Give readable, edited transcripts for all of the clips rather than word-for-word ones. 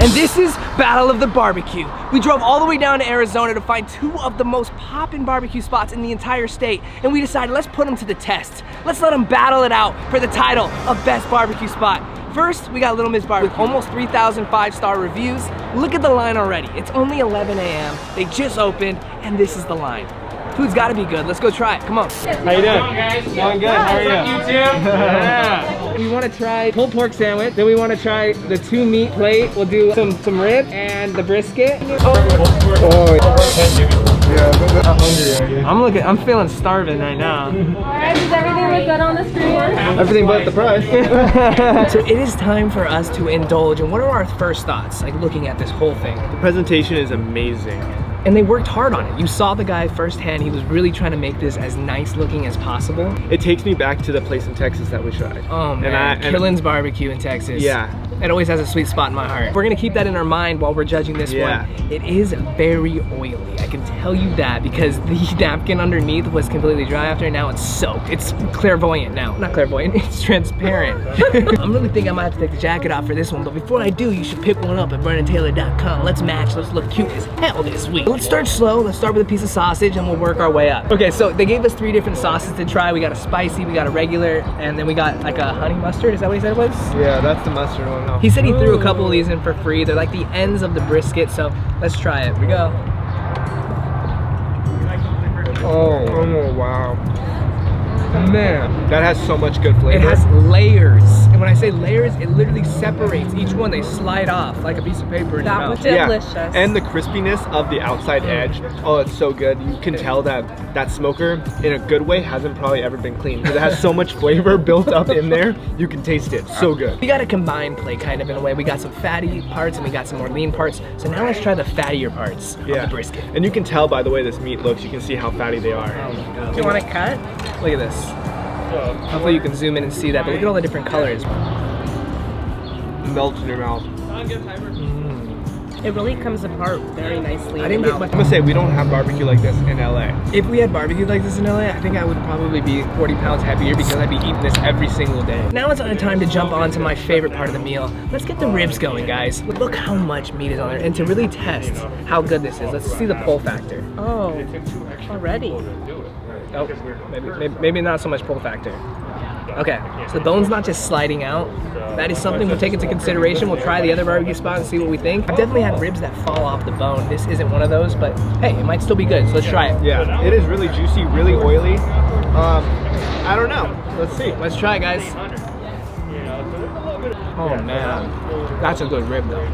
And this is Battle of the Barbecue. We drove all the way down to Arizona to find two of the most poppin' barbecue spots in the entire state, and we decided let's put them to the test. Let's let them battle it out for the title of best barbecue spot. First, we got Little Miss Barbecue with almost 3,000 5-star reviews. Look at the line already. It's only 11 a.m. They just opened, and this is the line. Food's gotta be good. Let's go try it. Come on. How you doing? Guys? Doing good. How are you? You too? Yeah. We want to try pulled pork sandwich. Then we want to try the 2-meat plate. We'll do some rib and the brisket. Oh yeah. I'm feeling starving right now. Alright, does everything look good on the screen? Everything but the price. So it is time for us to indulge. And what are our first thoughts, like looking at this whole thing? The presentation is amazing. And they worked hard on it. You saw the guy firsthand. He was really trying to make this as nice looking as possible. It takes me back to the place in Texas that we tried. Oh man, Killen's Barbecue in Texas. Yeah. It always has a sweet spot in my heart. We're gonna keep that in our mind while we're judging this one. It is very oily. I can tell you that because the napkin underneath was completely dry after, and now it's soaked. It's clairvoyant now. Not clairvoyant, it's transparent. I'm really thinking I might have to take the jacket off for this one, but before I do, you should pick one up at BrennenTaylor.com. Let's match, let's look cute as hell this week. Let's start slow. Let's start with a piece of sausage and we'll work our way up. Okay, so they gave us 3 different sauces to try. We got a spicy, we got a regular, and then we got like a honey mustard. Is that what he said it was? Yeah, that's the mustard one. He said he threw a couple of these in for free. They're like the ends of the brisket, so let's try it. Here we go. Oh wow. Man, that has so much good flavor. It has layers. And when I say layers, it literally separates. Each one, they slide off like a piece of paper in your mouth. That was delicious. Yeah. And the crispiness of the outside edge, oh, it's so good. You can tell that that smoker, in a good way, hasn't probably ever been cleaned. Because it has so much flavor built up in there, you can taste it. So good. We got a combined plate kind of in a way. We got some fatty parts and we got some more lean parts. So now let's try the fattier parts of the brisket. And you can tell by the way this meat looks, you can see how fatty they are. Oh my God. Do you want to cut? Look at this. Hopefully you can zoom in and see that, but look at all the different colors. Melts in your mouth. It really comes apart very nicely. I didn't get much. I'm gonna say we don't have barbecue like this in LA. If we had barbecue like this in LA, I think I would probably be 40 pounds heavier because I'd be eating this every single day. Now it's time to jump on to my favorite part of the meal. Let's get the ribs going, guys. Look how much meat is on there, and to really test how good this is, let's see the pull factor. Oh, already. Oh, maybe not so much pull factor. Okay, so the bone's not just sliding out. That is something we'll take into consideration. We'll try the other barbecue spot and see what we think. I've definitely had ribs that fall off the bone. This isn't one of those, but hey, it might still be good, so let's try it. Yeah, it is really juicy, really oily. I don't know. Let's see. Let's try it, guys. Oh man, that's a good rib though.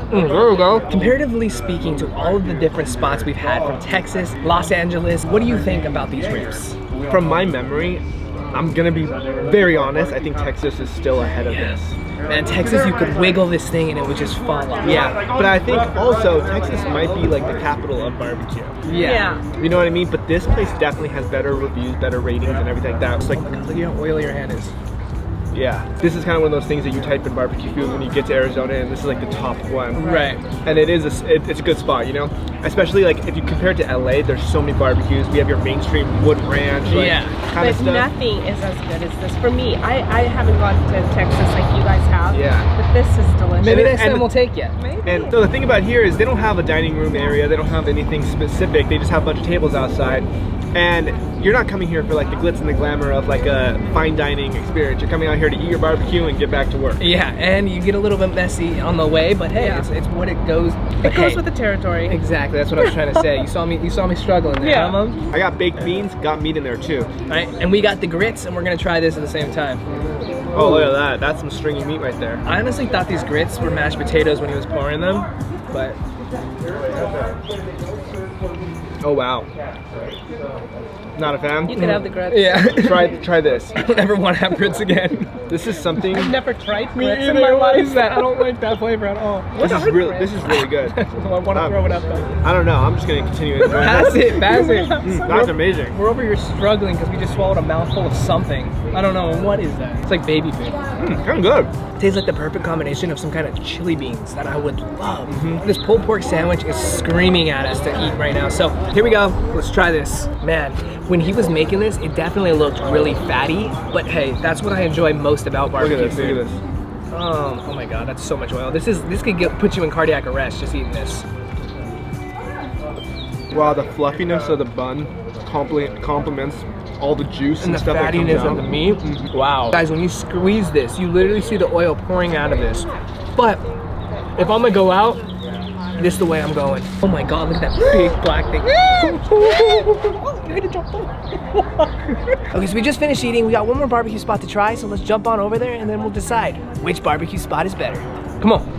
There we go. Comparatively speaking to all of the different spots we've had from Texas, Los Angeles, what do you think about these ribs? From my memory, I'm gonna be very honest, I think Texas is still ahead of this. Man, Texas, you could wiggle this thing and it would just fall off. Yeah, but I think also Texas might be like the capital of barbecue. Yeah. You know what I mean? But this place definitely has better reviews, better ratings, and everything like that. It's like, Look at how oily your hand is. yeah, this is kind of one of those things that you type in barbecue food when you get to Arizona, and this is like the top one. Right. And it is it's a good spot, you know? Especially like if you compare it to LA, there's so many barbecues. We have your mainstream wood ranch, like, kind of But stuff. nothing is as good as this. For me, I haven't gone to Texas like you guys have. Yeah. But this is delicious. Maybe next time we'll take you. Maybe. And so the thing about here is they don't have a dining room area. They don't have anything specific. They just have a bunch of tables outside. And you're not coming here for like the glitz and the glamour of like a fine dining experience. You're coming out here to eat your barbecue and get back to work. Yeah, and you get a little bit messy on the way, but hey, it's what it goes. It goes with the territory. Exactly, that's what I was trying to say. You saw me struggling there, huh, Mom? I got baked beans, got meat in there too. All right, and we got the grits, and we're gonna try this at the same time. Oh, look at that. That's some stringy meat right there. I honestly thought these grits were mashed potatoes when he was pouring them, but... Oh, wow. Not a fan? You could have the grits. Yeah. Try this. I don't ever want to have grits again. This is something... I've never tried Me grits in either. my What life. is that? I don't like that flavor at all. This is really good. I want to throw it up though. I don't know. I'm just going to continue enjoying Pass this. it, pass it. That's amazing. We're over here struggling because we just swallowed a mouthful of something. I don't know, what is that? It's like baby food. Kind of good. Tastes like the perfect combination of some kind of chili beans that I would love. This pulled pork sandwich is screaming at us to eat right now. So here we go, let's try this. Man, when he was making this, it definitely looked really fatty, but hey, that's what I enjoy most about barbecue food. Look at this. Oh my god, that's so much oil. This could put you in cardiac arrest just eating this. Wow, the fluffiness of the bun complements all the juice and the stuff that comes fattiness out. of the meat. Wow. Guys, when you squeeze this, you literally see the oil pouring out of this. But if I'm gonna go out, this is the way I'm going. Oh my god, look at that big black thing. Okay, so we just finished eating. We got one more barbecue spot to try, so let's jump on over there and then we'll decide which barbecue spot is better. Come on.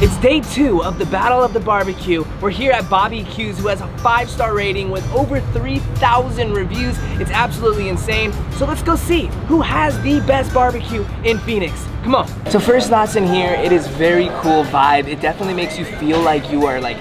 It's day 2 of the Battle of the Barbecue. We're here at Bobby Q's, who has a 5-star rating with over 3,000 reviews. It's absolutely insane. So let's go see who has the best barbecue in Phoenix. Come on. So first thoughts in here, it is very cool vibe. It definitely makes you feel like you are like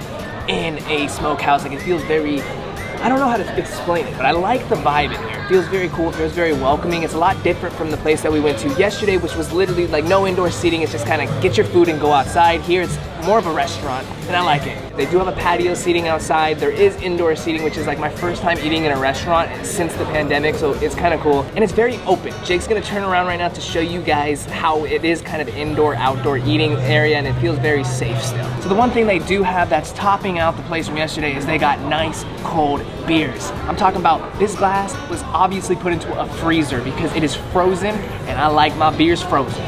in a smokehouse. Like it feels very, I don't know how to explain it, but I like the vibe in here. It feels very cool, it feels very welcoming. It's a lot different from the place that we went to yesterday, which was literally like no indoor seating. It's just kind of get your food and go outside. Here it's more of a restaurant, and I like it. They do have a patio seating outside. There is indoor seating, which is like my first time eating in a restaurant since the pandemic, so it's kind of cool. And it's very open. Jake's gonna turn around right now to show you guys how it is kind of indoor-outdoor eating area, and it feels very safe still. So the one thing they do have that's topping out the place from yesterday is they got nice cold beers. I'm talking about this glass was obviously put into a freezer because it is frozen, and I like my beers frozen.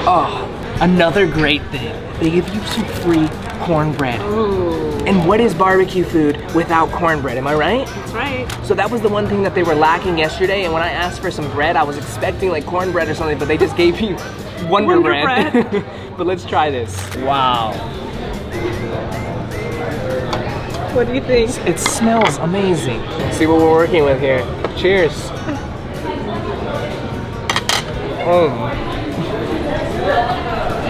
Oh. Another great thing, they give you some free cornbread. Ooh. And what is barbecue food without cornbread, am I right? That's right. So that was the one thing that they were lacking yesterday, and when I asked for some bread, I was expecting like cornbread or something, but they just gave me Wonder Bread. But let's try this. Wow. What do you think? It smells amazing. Let's see what we're working with here. Cheers.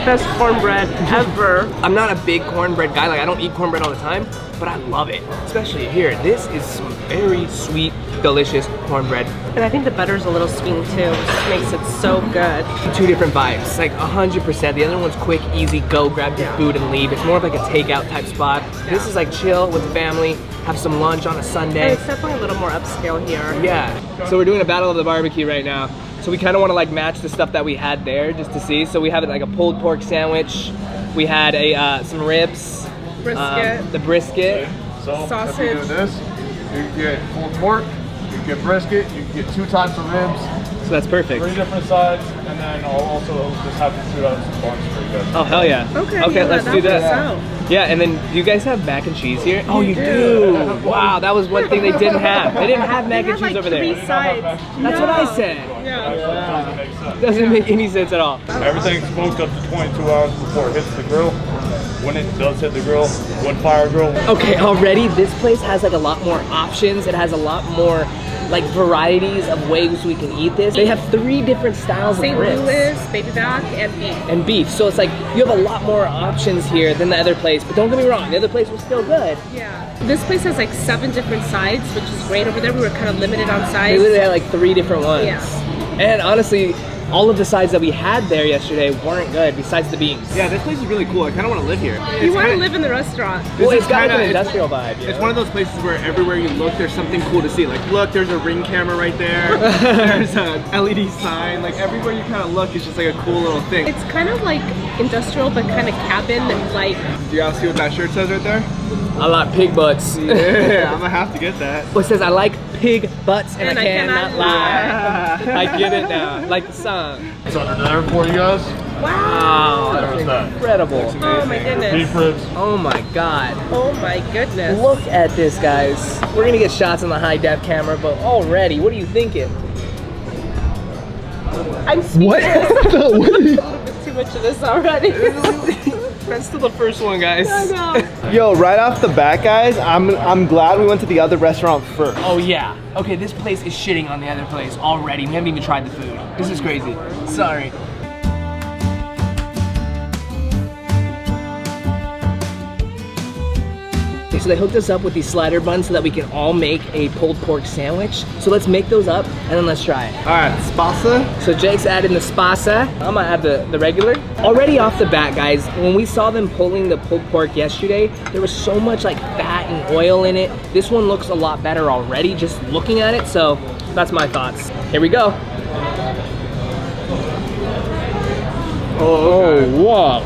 Best cornbread ever. I'm not a big cornbread guy, like I don't eat cornbread all the time, but I love it, especially here. This is some very sweet, delicious cornbread. And I think the butter's a little sweet too, which just makes it so good. 2 different vibes, like 100%. The other one's quick, easy, go, grab your food and leave. It's more of like a takeout type spot. This is like chill with the family, have some lunch on a Sunday. And it's definitely a little more upscale here. Yeah, so we're doing a battle of the barbecue right now. So we kind of want to like match the stuff that we had there just to see. So we have like a pulled pork sandwich. We had a some ribs. Brisket. The brisket. So Sausage. if you do this, you can get pulled pork, you can get brisket, you can get 2 types of ribs, So that's perfect. 3 different sides, and then I'll also just have to shoot out some buns for you guys. Oh, hell yeah. Okay, yeah, let's that do that. works out. Yeah, and then do you guys have mac and cheese here? Oh, you do. do. Wow, that was one thing they didn't have. They didn't have mac They and had cheese like over there. 3 sides. That's what I said. Yeah. Doesn't make sense. Doesn't make any sense at all. Everything's smoked up to 22 hours before it hits the grill. When it does hit the grill, wood fire grill. Okay, already this place has like a lot more options. It has a lot more like varieties of ways we can eat this. They have 3 different styles St. of ribs. Louis, baby back, and beef. And beef. So it's like you have a lot more options here than the other place. But don't get me wrong, the other place was still good. Yeah. This place has like 7 different sides, which is great. Over there we were kind of limited on They sides. literally had like 3 different ones. Yeah. And honestly, all of the sides that we had there yesterday weren't good besides the beans. Yeah, this place is really cool. I kind of want to live here. You want to live in the restaurant. Well, This it's is got like kinda- an industrial vibe. It's one of those places where everywhere you look, there's something cool to see. Like, look, there's a Ring camera right there. There's a LED sign. Like, everywhere you kind of look is just like a cool little thing. It's kind of like industrial, but kind of cabin, like. Do y'all see what that shirt says right there? I like pig butts. Yeah, I'm gonna have to get that. Well, it says I like pig butts and I I cannot cannot lie. I get it now, like the song. It's under there for you guys. Wow, that's There's that. incredible. Oh my Beef goodness. ribs. Oh my God. Oh my goodness. Look at this, guys. We're gonna get shots on the high def camera, but already, what are you thinking? I'm speechless. What? A little bit too much of this already. That's still the first one, guys. I know. Yo, right off the bat, guys, I'm glad we went to the other restaurant first. Oh yeah. Okay, this place is shitting on the other place already. We haven't even tried the food. This is crazy. Sorry. so they hooked us up with these slider buns so that we can all make a pulled pork sandwich. So let's make those up and then let's try it. All right, spasa. So Jake's adding the spasa. I'm gonna add the regular. Already off the bat, guys, when we saw them pulling the pulled pork yesterday, there was so much like fat and oil in it. This one looks a lot better already just looking at it, so that's my thoughts. Here we go. Oh, whoa.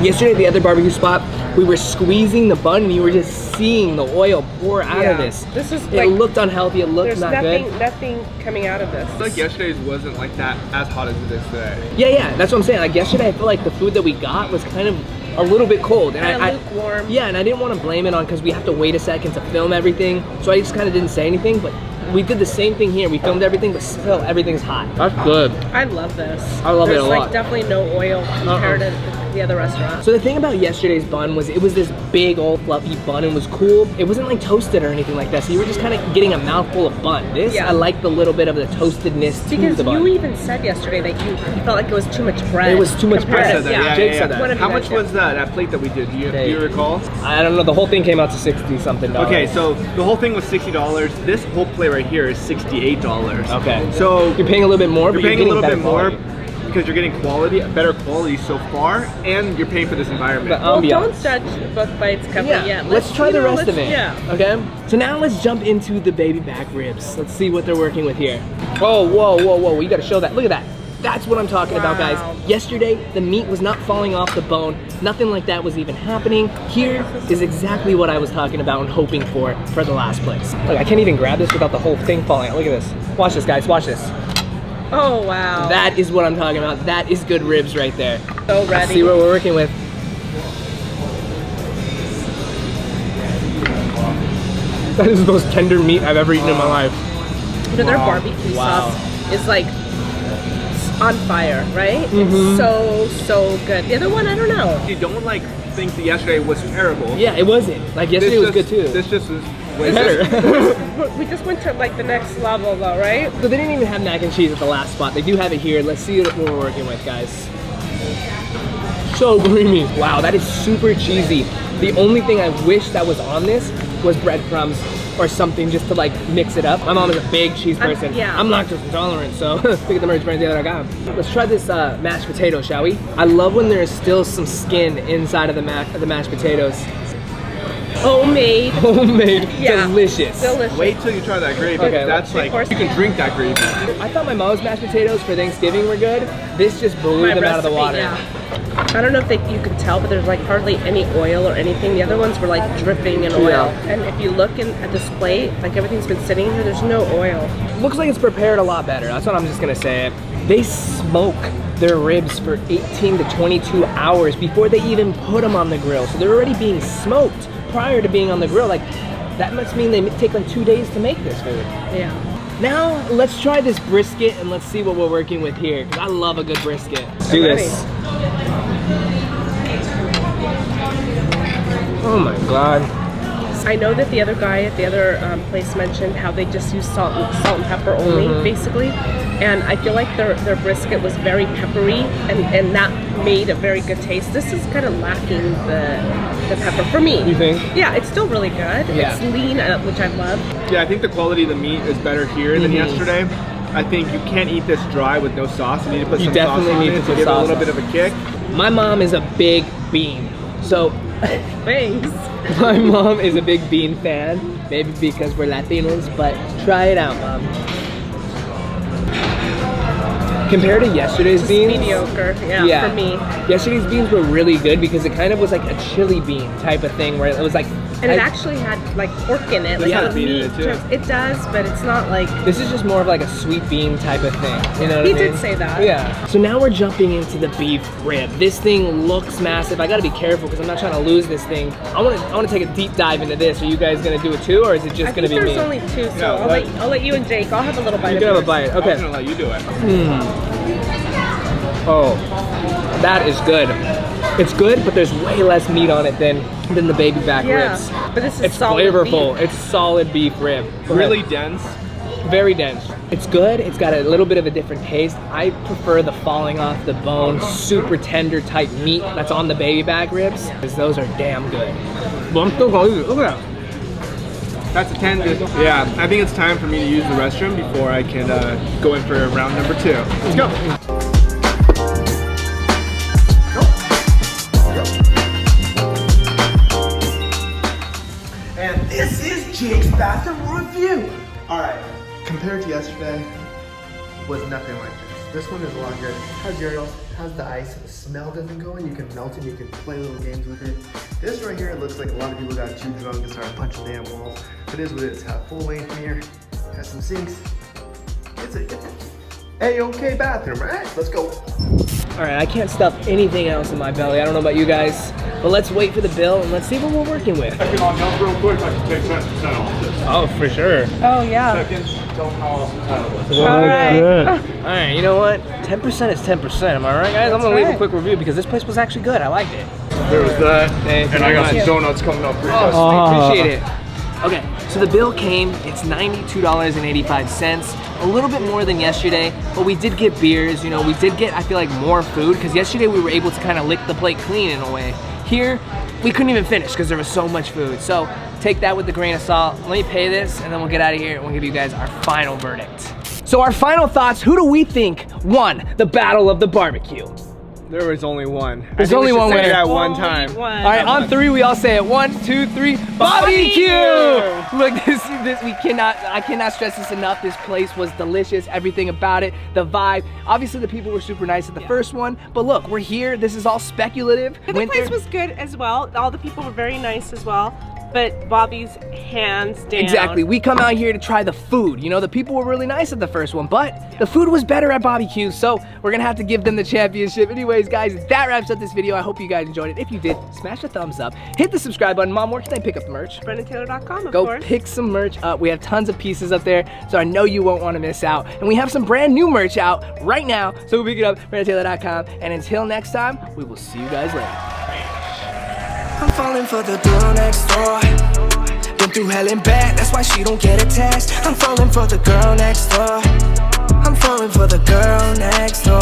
Yesterday at the other barbecue spot, we were squeezing the bun and you were just seeing the oil pour out of this. This is it looked unhealthy, it looked not good. There's nothing coming out of this. I feel like yesterday's wasn't like that as hot as it is today. Yeah, that's what I'm saying. Like yesterday, I feel like the food that we got was kind of a little bit cold. And Kind of lukewarm. Yeah, and I didn't want to blame it on because we have to wait a second to film everything. So I just kind of didn't say anything, but we did the same thing here. We filmed everything, but still everything's hot. That's good. I love this. I love it a lot. There's like definitely no oil compared to the other restaurant. So the thing about yesterday's bun was it was this big old fluffy bun and was cool. It wasn't like toasted or anything like that. So you were just kind of getting a mouthful of bun. This, I like the little bit of the toastedness to the bun. Because you even said yesterday that you felt like it was too much bread. It was too much bread. I said that, yeah. Jake said that. How much was that plate that we did? Do you recall? I don't know. The whole thing came out to $60 something. Okay, so the whole thing was $60. This whole plate right here is $68. Okay. So you're paying a little bit more, you're but paying a little bit more quality. because you're getting better quality so far, and you're paying for this environment. Well, don't judge the book by its cover yet. Let's try the rest of it. Yeah. Okay. So now let's jump into the baby back ribs. Let's see what they're working with here. Oh, whoa! You got to show that. Look at that. That's what I'm talking about, guys. Yesterday, the meat was not falling off the bone. Nothing like that was even happening. Here is exactly what I was talking about and hoping for the last place. Look, I can't even grab this without the whole thing falling out. Look at this. Watch this, guys. Watch this. Oh, wow. That is what I'm talking about. That is good ribs right there. So ready. Let's see what we're working with. That is the most tender meat I've ever eaten in my life. Their barbecue sauce is like on fire, right? It's so good. The other one, I don't know. You don't like think that yesterday was terrible. Yeah, it wasn't. Like yesterday was good too. This just was way better. We just went to like the next level though, right? So they didn't even have mac and cheese at the last spot. They do have it here. Let's see what we're working with, guys. So creamy. Wow, that is super cheesy. The only thing I wish that was on this was breadcrumbs or something just to like mix it up. My mom is a big cheese person. I'm lactose intolerant, so look at the merge Brennen Taylor I got. Let's try this mashed potato, shall we? I love when there's still some skin inside of the mashed potatoes. Homemade. Yeah. Delicious. Wait till you try that gravy. Okay, that's like, you can drink that gravy. I thought my mom's mashed potatoes for Thanksgiving were good. This just blew them out of the water. Yeah. I don't know if you could tell, but there's like hardly any oil or anything. The other ones were like dripping in oil. And if you look at this plate, like everything's been sitting here, there's no oil. Looks like it's prepared a lot better. That's what I'm just gonna say. They smoke their ribs for 18 to 22 hours before they even put them on the grill. So they're already being smoked prior to being on the grill. Like, that must mean they take like 2 days to make this food. Yeah. Now, let's try this brisket and let's see what we're working with here, because I love a good brisket. Let's do this. Oh my God. I know that the other guy at the other place mentioned how they just use salt and pepper only, basically. And I feel like their brisket was very peppery and that made a very good taste. This is kind of lacking the pepper for me. You think? Yeah, it's still really good. Yeah. It's lean, which I love. Yeah, I think the quality of the meat is better here than yesterday. I think you can't eat this dry with no sauce. You need to put some sauce on it to give it a little bit of a kick. My mom is a big bean. So, Thanks. my mom is a big bean fan. Maybe because we're Latinos, but try it out, Mom. Compared to yesterday's beans, Mediocre, yeah, for me. Yesterday's beans were really good because it kind of was like a chili bean type of thing where it was like... And it actually had like pork in it. Like the meat in it too. It does, but it's not like... This is just more of like a sweet bean type of thing. You know what I mean? He did say that. Yeah. So now we're jumping into the beef rib. This thing looks massive. I gotta be careful because I'm not trying to lose this thing. I want to take a deep dive into this. Are you guys gonna do it too, or is it just gonna be me? There's only two, so I'll let you and Jake. I'll have a little bite. You can have a bite. Okay. I'm gonna let you do it. Oh, that is good. It's good, but there's way less meat on it than the baby back ribs. But this is it's solid flavorful. beef. It's solid beef rib. Really dense. Very dense. It's good. It's got a little bit of a different taste. I prefer the falling off the bone, super tender type meat that's on the baby back ribs, because those are damn good. But I'm still going to eat it. Look at that. That's a 10. Yeah, I think it's time for me to use the restroom before I can go in for round number 2. Let's go. And this is Jake's bathroom review. All right, compared to yesterday, was nothing like this. This one is a lot good. Has urinals, has the ice, the smell doesn't go in, you can melt it, you can play little games with it. This right here looks like a lot of people got too drunk and started punching damn walls. It is what it is. It's got a full length mirror, has some sinks. It's a A-okay bathroom, right? Let's go. All right, I can't stuff anything else in my belly. I don't know about you guys, but let's wait for the bill and let's see what we're working with. Second on help real quick, I can take 10% off this. Oh, for sure. Oh yeah. Second, tell them how awesome that was. All right. All right, you know what? 10% is 10%. Am I right, guys? I'm gonna leave a quick review because this place was actually good. I liked it. There was that, Thanks and I got some donuts coming up. Oh, appreciate it. Okay, so the bill came, it's $92.85, a little bit more than yesterday, but we did get beers, you know, we did get, I feel like, more food, because yesterday we were able to kind of lick the plate clean in a way. Here, we couldn't even finish because there was so much food. So take that with a grain of salt. Let me pay this, and then we'll get out of here, and we'll give you guys our final verdict. So our final thoughts, who do we think won the Battle of the Barbecue? There was only one. There's only one winner. At one time. One. All right, on 3, we all say it. 1, 2, 3. BBQ! Look, I cannot stress this enough. This place was delicious. Everything about it, the vibe. Obviously, the people were super nice at the first one, but look, we're here. This is all speculative. But the place was good as well. All the people were very nice as well. But Bobby's hands down. Exactly. We come out here to try the food. You know, the people were really nice at the first one, but the food was better at BBQ, so we're gonna have to give them the championship. Anyways, guys, that wraps up this video. I hope you guys enjoyed it. If you did, smash the thumbs up. Hit the subscribe button. Mom, where can I pick up the merch? BrennenTaylor.com, of Go course. pick some merch up. We have tons of pieces up there, so I know you won't want to miss out. And we have some brand new merch out right now, so go pick it up, BrennenTaylor.com. And until next time, we will see you guys later. I'm falling for the girl next door. Been through hell and back, that's why she don't get attached. I'm falling for the girl next door. I'm falling for the girl next door.